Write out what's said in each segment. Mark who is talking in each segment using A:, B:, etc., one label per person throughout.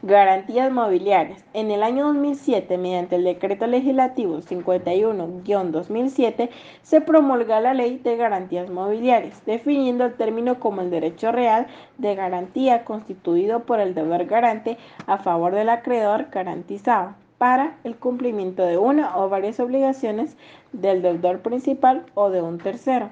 A: Garantías mobiliarias. En el año 2007, mediante el Decreto Legislativo 51-2007, se promulga la Ley de Garantías Mobiliarias, definiendo el término como el derecho real de garantía constituido por el deudor garante a favor del acreedor garantizado para el cumplimiento de una o varias obligaciones del deudor principal o de un tercero.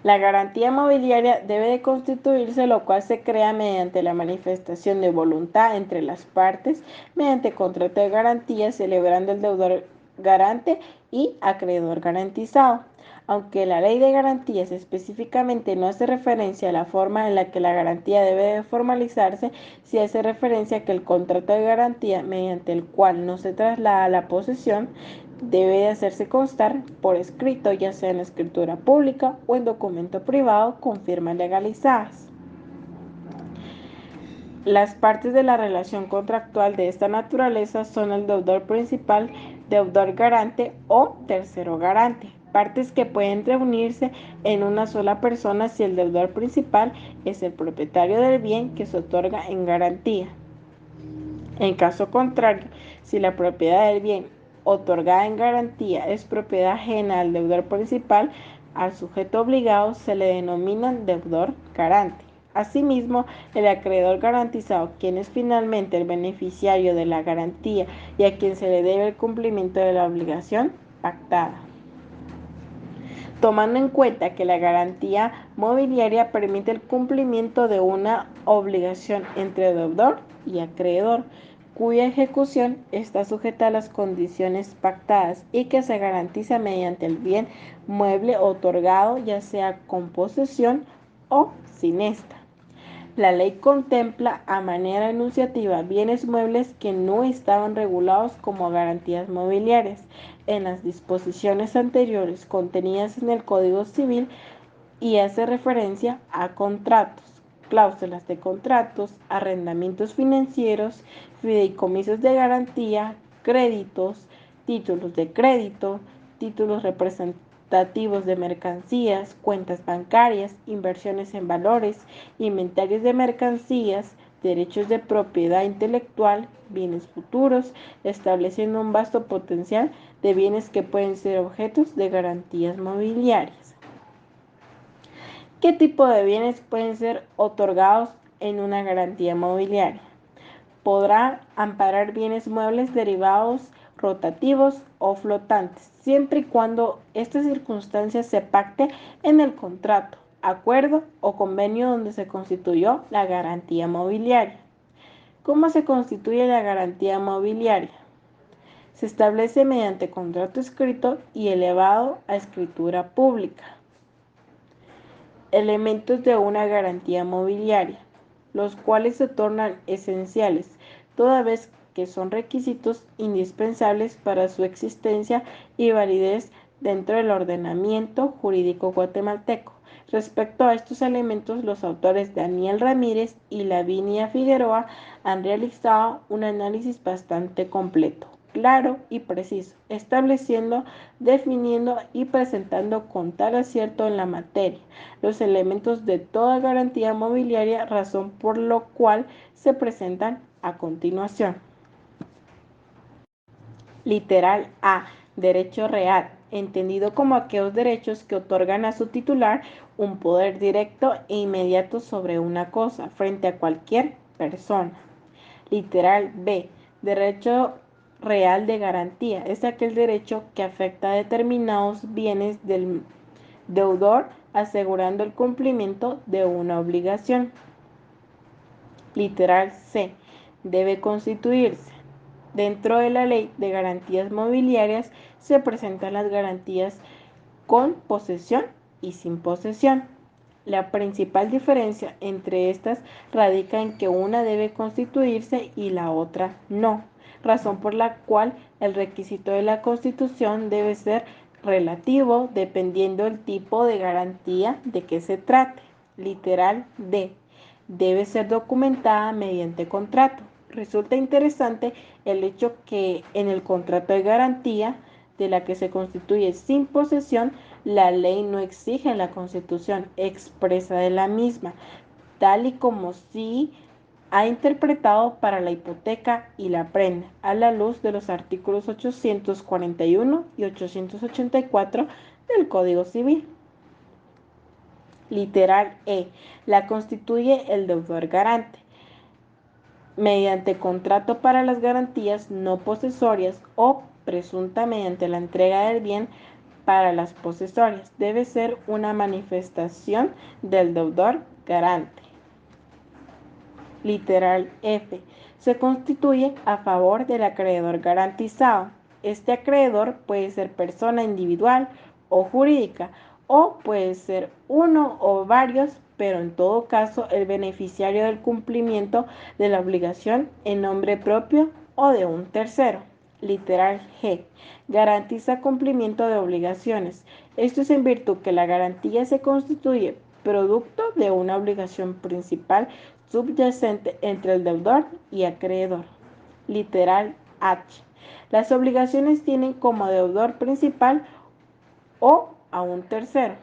A: La garantía mobiliaria debe de constituirse, lo cual se crea mediante la manifestación de voluntad entre las partes, mediante contrato de garantía celebrando el deudor garante y acreedor garantizado. Aunque la ley de garantías específicamente no hace referencia a la forma en la que la garantía debe de formalizarse, sí hace referencia a que el contrato de garantía mediante el cual no se traslada la posesión debe de hacerse constar por escrito, ya sea en escritura pública o en documento privado con firmas legalizadas. Las partes de la relación contractual de esta naturaleza son el deudor principal, deudor garante o tercero garante, partes que pueden reunirse en una sola persona si el deudor principal es el propietario del bien que se otorga en garantía. En caso contrario, si la propiedad del bien otorgada en garantía es propiedad ajena al deudor principal, al sujeto obligado se le denomina deudor garante. Asimismo, el acreedor garantizado, quien es finalmente el beneficiario de la garantía y a quien se le debe el cumplimiento de la obligación pactada. Tomando en cuenta que la garantía mobiliaria permite el cumplimiento de una obligación entre deudor y acreedor, cuya ejecución está sujeta a las condiciones pactadas y que se garantiza mediante el bien mueble otorgado, ya sea con posesión o sin esta. La ley contempla a manera enunciativa bienes muebles que no estaban regulados como garantías mobiliarias en las disposiciones anteriores contenidas en el Código Civil y hace referencia a contratos, cláusulas de contratos, arrendamientos financieros, fideicomisos de garantía, créditos, títulos de crédito, títulos representativos de mercancías, cuentas bancarias, inversiones en valores, inventarios de mercancías, derechos de propiedad intelectual, bienes futuros, estableciendo un vasto potencial de bienes que pueden ser objetos de garantías mobiliarias. ¿Qué tipo de bienes pueden ser otorgados en una garantía mobiliaria? Podrá amparar bienes muebles derivados, rotativos o flotantes, siempre y cuando esta circunstancia se pacte en el contrato, acuerdo o convenio donde se constituyó la garantía mobiliaria. ¿Cómo se constituye la garantía mobiliaria? Se establece mediante contrato escrito y elevado a escritura pública. Elementos de una garantía mobiliaria, los cuales se tornan esenciales, toda vez que son requisitos indispensables para su existencia y validez dentro del ordenamiento jurídico guatemalteco. Respecto a estos elementos, los autores Daniel Ramírez y Lavinia Figueroa han realizado un análisis bastante completo, claro y preciso, estableciendo, definiendo y presentando con tal acierto en la materia los elementos de toda garantía mobiliaria, razón por lo cual se presentan a continuación. Literal A. Derecho real, entendido como aquellos derechos que otorgan a su titular un poder directo e inmediato sobre una cosa frente a cualquier persona. Literal B. Derecho real de garantía, es aquel derecho que afecta a determinados bienes del deudor asegurando el cumplimiento de una obligación. Literal C. Debe constituirse. Dentro de la ley de garantías mobiliarias se presentan las garantías con posesión y sin posesión. La principal diferencia entre estas radica en que una debe constituirse y la otra no, razón por la cual el requisito de la constitución debe ser relativo dependiendo del tipo de garantía de que se trate. Literal D. Debe ser documentada mediante contrato. Resulta interesante el hecho que en el contrato de garantía de la que se constituye sin posesión, la ley no exige la constitución expresa de la misma, tal y como si ha interpretado para la hipoteca y la prenda a la luz de los artículos 841 y 884 del Código Civil. Literal E. La constituye el deudor garante mediante contrato para las garantías no posesorias o presunta mediante la entrega del bien para las posesorias. Debe ser una manifestación del deudor garante. Literal F. Se constituye a favor del acreedor garantizado. Este acreedor puede ser persona individual o jurídica o puede ser uno o varios, pero en todo caso el beneficiario del cumplimiento de la obligación en nombre propio o de un tercero. Literal G. Garantiza cumplimiento de obligaciones. Esto es en virtud que la garantía se constituye producto de una obligación principal subyacente entre el deudor y acreedor. Literal H. Las obligaciones tienen como deudor principal o a un tercero,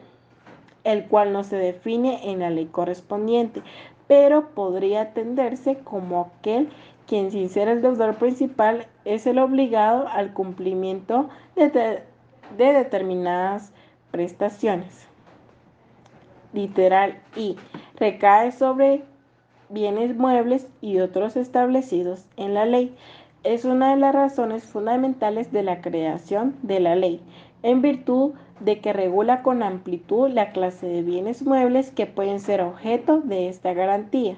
A: el cual no se define en la ley correspondiente, pero podría atenderse como aquel quien, sin ser el deudor principal, es el obligado al cumplimiento de determinadas prestaciones. Literal I. Recae sobre bienes muebles y otros establecidos en la ley. Es una de las razones fundamentales de la creación de la ley, en virtud de que regula con amplitud la clase de bienes muebles que pueden ser objeto de esta garantía,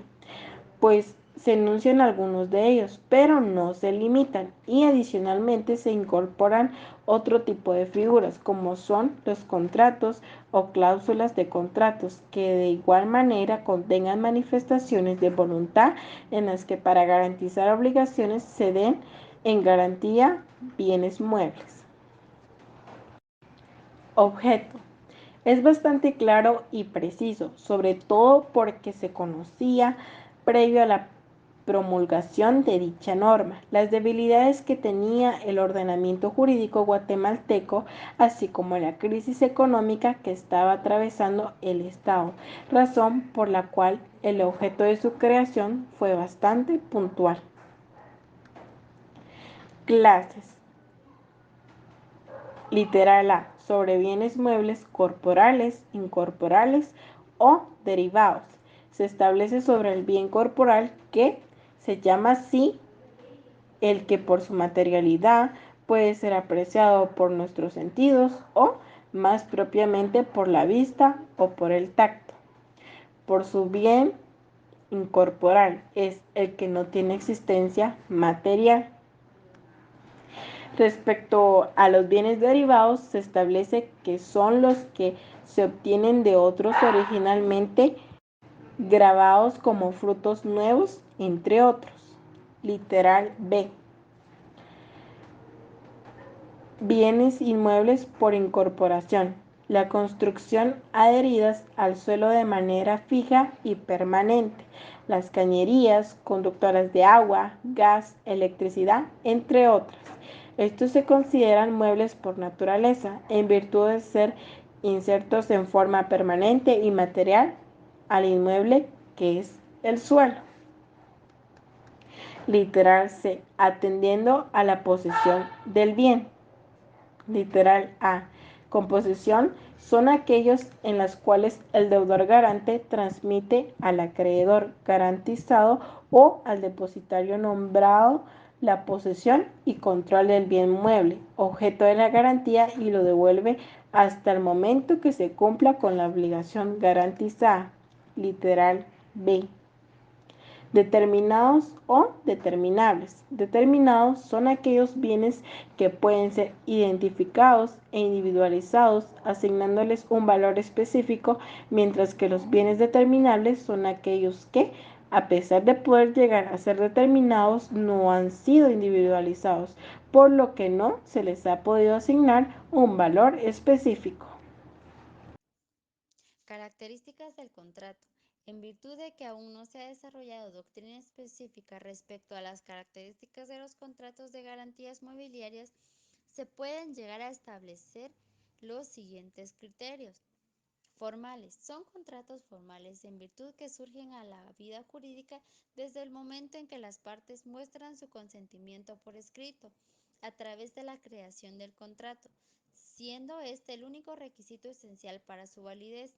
A: pues se enuncian algunos de ellos, pero no se limitan, y adicionalmente se incorporan otro tipo de figuras, como son los contratos o cláusulas de contratos, que de igual manera contengan manifestaciones de voluntad en las que para garantizar obligaciones se den en garantía bienes muebles. Objeto. Es bastante claro y preciso, sobre todo porque se conocía previo a la promulgación de dicha norma las debilidades que tenía el ordenamiento jurídico guatemalteco, así como la crisis económica que estaba atravesando el Estado, razón por la cual el objeto de su creación fue bastante puntual. Clases. Literal A. Sobre bienes muebles corporales, incorporales o derivados. Se establece sobre el bien corporal que se llama así el que por su materialidad puede ser apreciado por nuestros sentidos o más propiamente por la vista o por el tacto. Por su bien incorporal es el que no tiene existencia material. Respecto a los bienes derivados, se establece que son los que se obtienen de otros originalmente grabados como frutos nuevos, entre otros. Literal B. Bienes inmuebles por incorporación. La construcción adheridas al suelo de manera fija y permanente. Las cañerías, conductoras de agua, gas, electricidad, entre otras. Estos se consideran muebles por naturaleza, en virtud de ser insertos en forma permanente y material al inmueble que es el suelo. Literal C. Atendiendo a la posesión del bien. Literal A. Composición son aquellos en los cuales el deudor garante transmite al acreedor garantizado o al depositario nombrado la posesión y control del bien mueble, objeto de la garantía, y lo devuelve hasta el momento que se cumpla con la obligación garantizada. Literal B. Determinados o determinables. Determinados son aquellos bienes que pueden ser identificados e individualizados, asignándoles un valor específico, mientras que los bienes determinables son aquellos que, a pesar de poder llegar a ser determinados, no han sido individualizados, por lo que no se les ha podido asignar un valor específico.
B: Características del contrato. En virtud de que aún no se ha desarrollado doctrina específica respecto a las características de los contratos de garantías mobiliarias, se pueden llegar a establecer los siguientes criterios. Formales. Son contratos formales en virtud que surgen a la vida jurídica desde el momento en que las partes muestran su consentimiento por escrito, a través de la creación del contrato, siendo este el único requisito esencial para su validez.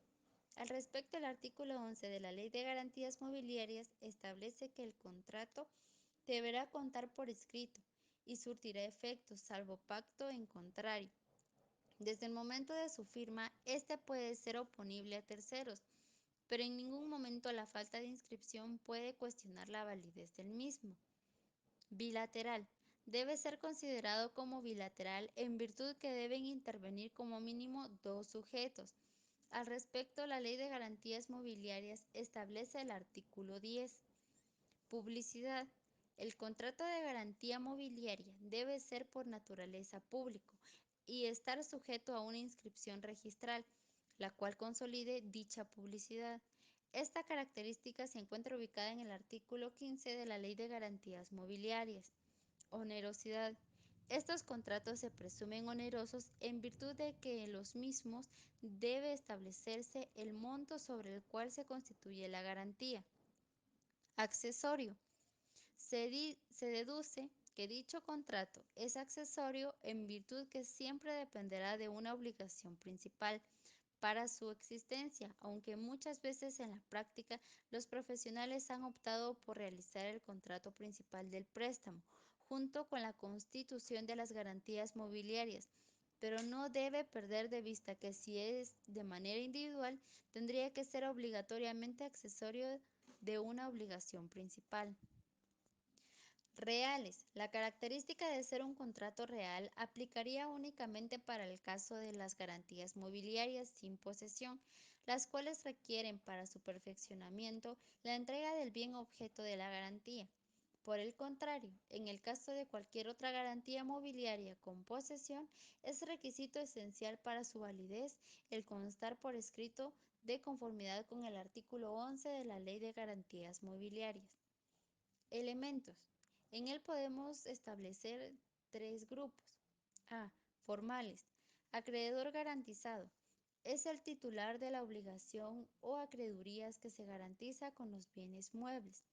B: Al respecto, el artículo 11 de la Ley de Garantías Mobiliarias establece que el contrato deberá contar por escrito y surtirá efectos, salvo pacto en contrario. Desde el momento de su firma, este puede ser oponible a terceros, pero en ningún momento la falta de inscripción puede cuestionar la validez del mismo. Bilateral. Debe ser considerado como bilateral en virtud que deben intervenir como mínimo dos sujetos. Al respecto, la Ley de Garantías Mobiliarias establece el artículo 10. Publicidad. El contrato de garantía mobiliaria debe ser por naturaleza público y estar sujeto a una inscripción registral, la cual consolide dicha publicidad. Esta característica se encuentra ubicada en el artículo 15 de la Ley de Garantías Mobiliarias. Onerosidad. Estos contratos se presumen onerosos en virtud de que en los mismos debe establecerse el monto sobre el cual se constituye la garantía. Accesorio. Se deduce que dicho contrato es accesorio en virtud que siempre dependerá de una obligación principal para su existencia, aunque muchas veces en la práctica los profesionales han optado por realizar el contrato principal del préstamo, junto con la constitución de las garantías mobiliarias, pero no debe perder de vista que si es de manera individual, tendría que ser obligatoriamente accesorio de una obligación principal. Reales. La característica de ser un contrato real aplicaría únicamente para el caso de las garantías mobiliarias sin posesión, las cuales requieren para su perfeccionamiento la entrega del bien objeto de la garantía. Por el contrario, en el caso de cualquier otra garantía mobiliaria con posesión, es requisito esencial para su validez el constar por escrito de conformidad con el artículo 11 de la Ley de Garantías Mobiliarias. Elementos. En él podemos establecer tres grupos. A. Formales. Acreedor garantizado. Es el titular de la obligación o acreedurías que se garantiza con los bienes muebles.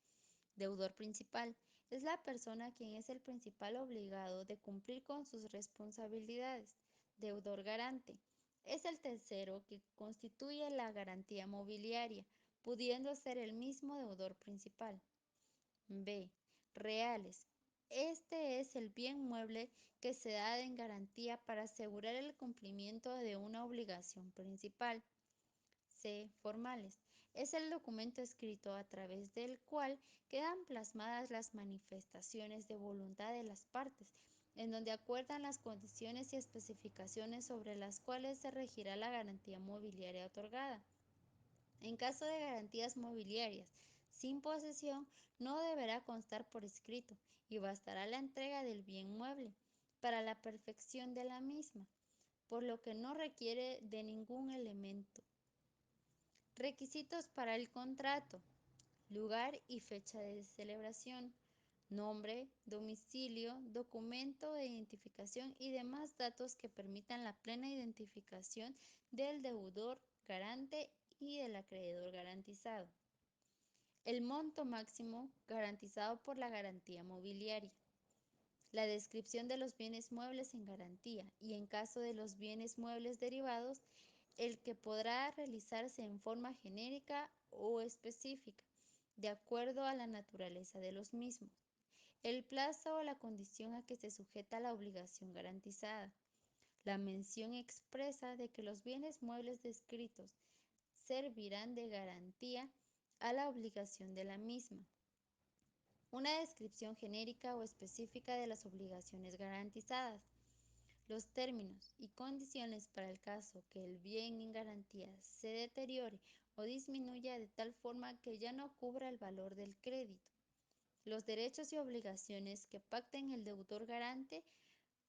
B: Deudor principal. Es la persona quien es el principal obligado de cumplir con sus responsabilidades. Deudor garante. Es el tercero que constituye la garantía mobiliaria, pudiendo ser el mismo deudor principal. B. Reales. Este es el bien mueble que se da en garantía para asegurar el cumplimiento de una obligación principal. C. Formales. Es el documento escrito a través del cual quedan plasmadas las manifestaciones de voluntad de las partes, en donde acuerdan las condiciones y especificaciones sobre las cuales se regirá la garantía mobiliaria otorgada. En caso de garantías mobiliarias sin posesión, no deberá constar por escrito y bastará la entrega del bien mueble para la perfección de la misma, por lo que no requiere de ningún elemento. Requisitos para el contrato: lugar y fecha de celebración, nombre, domicilio, documento de identificación y demás datos que permitan la plena identificación del deudor garante y del acreedor garantizado. El monto máximo garantizado por la garantía mobiliaria. La descripción de los bienes muebles en garantía y, en caso de los bienes muebles derivados, el que podrá realizarse en forma genérica o específica, de acuerdo a la naturaleza de los mismos. El plazo o la condición a que se sujeta la obligación garantizada. La mención expresa de que los bienes muebles descritos servirán de garantía a la obligación de la misma. Una descripción genérica o específica de las obligaciones garantizadas. Los términos y condiciones para el caso que el bien en garantía se deteriore o disminuya de tal forma que ya no cubra el valor del crédito. Los derechos y obligaciones que pacten el deudor garante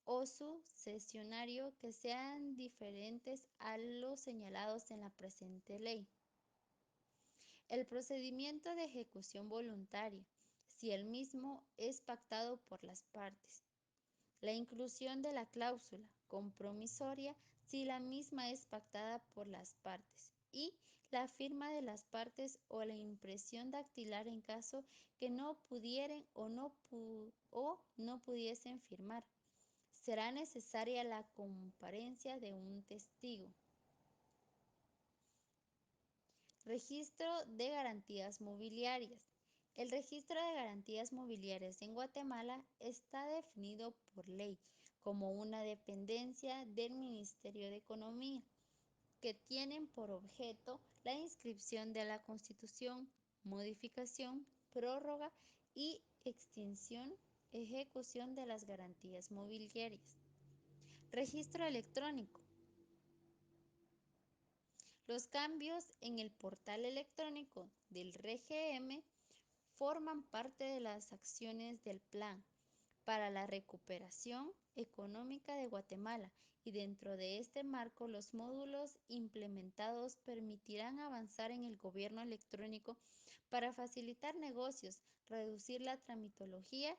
B: o su cesionario que sean diferentes a los señalados en la presente ley. El procedimiento de ejecución voluntaria, si el mismo es pactado por las partes. La inclusión de la cláusula compromisoria si la misma es pactada por las partes. y la firma de las partes o la impresión dactilar en caso que no pudieran o no pudiesen firmar. Será necesaria la comparencia de un testigo. Registro de garantías mobiliarias. El registro de garantías mobiliarias en Guatemala está definido por ley como una dependencia del Ministerio de Economía, que tienen por objeto la inscripción de la Constitución, modificación, prórroga y extinción, ejecución de las garantías mobiliarias. Registro electrónico. Los cambios en el portal electrónico del RGM forman parte de las acciones del Plan para la Recuperación Económica de Guatemala, y dentro de este marco los módulos implementados permitirán avanzar en el gobierno electrónico para facilitar negocios, reducir la tramitología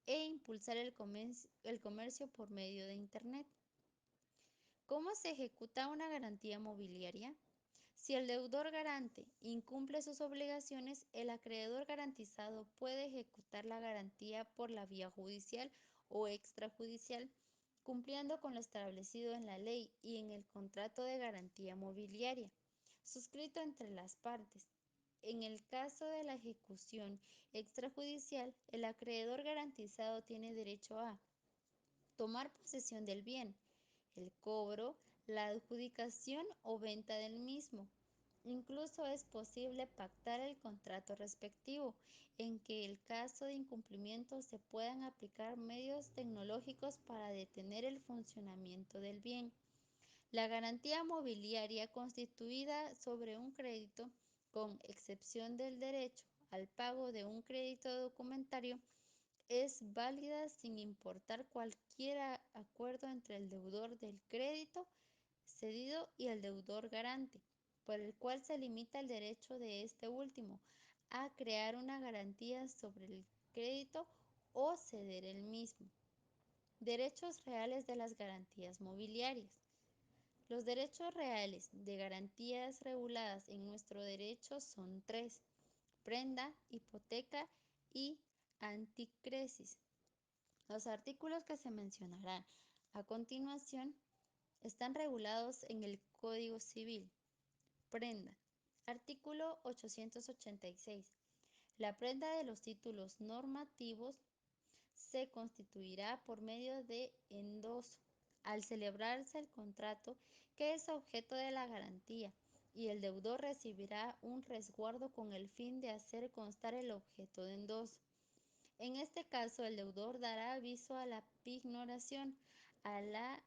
B: e impulsar el comercio por medio de Internet. ¿Cómo se ejecuta una garantía mobiliaria? Si el deudor garante incumple sus obligaciones, el acreedor garantizado puede ejecutar la garantía por la vía judicial o extrajudicial, cumpliendo con lo establecido en la ley y en el contrato de garantía mobiliaria, suscrito entre las partes. En el caso de la ejecución extrajudicial, el acreedor garantizado tiene derecho a tomar posesión del bien, el cobro, la adjudicación o venta del mismo. Incluso es posible pactar el contrato respectivo, en que en caso de incumplimiento se puedan aplicar medios tecnológicos para detener el funcionamiento del bien. La garantía mobiliaria constituida sobre un crédito, con excepción del derecho al pago de un crédito documentario, es válida sin importar cualquier acuerdo entre el deudor del crédito cedido y el deudor garante, por el cual se limita el derecho de este último a crear una garantía sobre el crédito o ceder el mismo. Derechos reales de las garantías mobiliarias. Los derechos reales de garantías reguladas en nuestro derecho son tres: prenda, hipoteca y anticresis. Los artículos que se mencionarán a continuación están regulados en el Código Civil. Prenda. Artículo 886. La prenda de los títulos normativos se constituirá por medio de endoso al celebrarse el contrato que es objeto de la garantía, y el deudor recibirá un resguardo con el fin de hacer constar el objeto de endoso. En este caso, el deudor dará aviso a la pignoración a la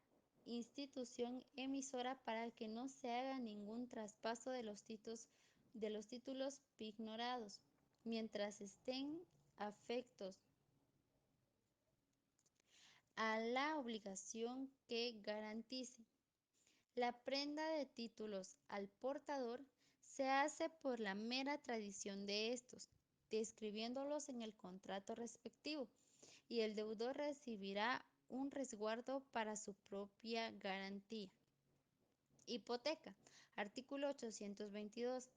B: institución emisora para que no se haga ningún traspaso de los títulos pignorados mientras estén afectos a la obligación que garantice. La prenda de títulos al portador se hace por la mera tradición de estos, describiéndolos en el contrato respectivo, y el deudor recibirá un resguardo para su propia garantía. Hipoteca. Artículo 822.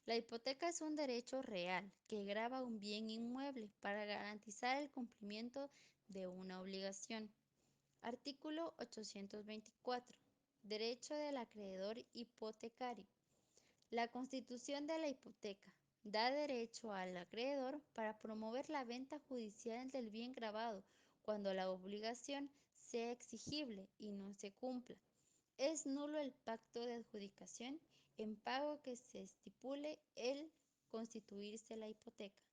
B: La hipoteca es un derecho real que grava un bien inmueble para garantizar el cumplimiento de una obligación. Artículo 824. Derecho del acreedor hipotecario. La constitución de la hipoteca da derecho al acreedor para promover la venta judicial del bien gravado cuando la obligación sea exigible y no se cumpla. Es nulo el pacto de adjudicación en pago que se estipule el constituirse la hipoteca.